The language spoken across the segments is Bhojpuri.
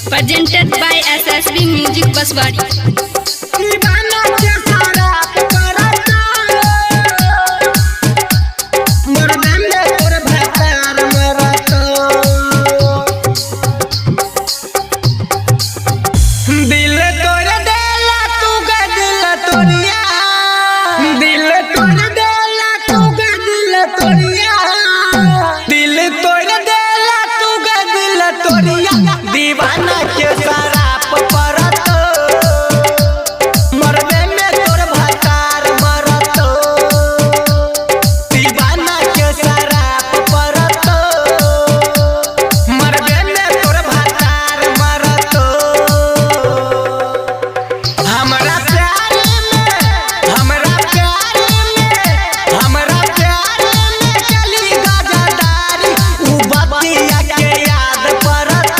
Presented by SSB Music Baswadi. दीवाना के शराब परत मरबे में तोर भतार मरत। दीवाना के शराब परत मरबे में तोर भतार मरत। हमरा प्यार में चली गजदारी उ बतिया के याद परत।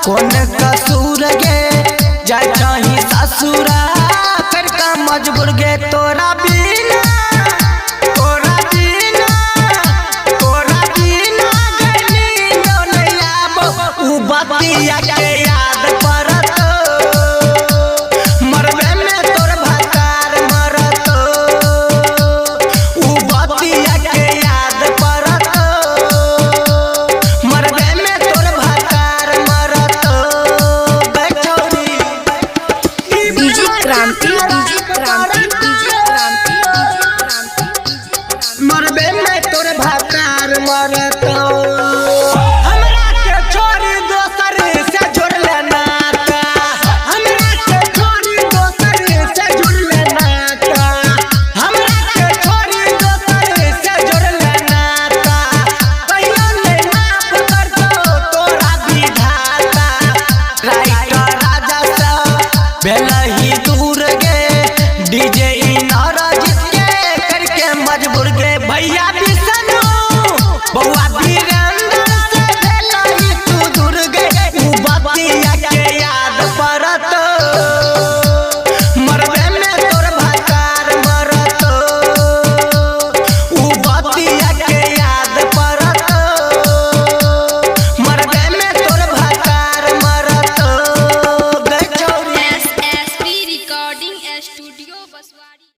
कौन कसूर गे जाय चाही ससुरा कर का मजबूर गे तोरा बिना गली न आबो उ बतिया के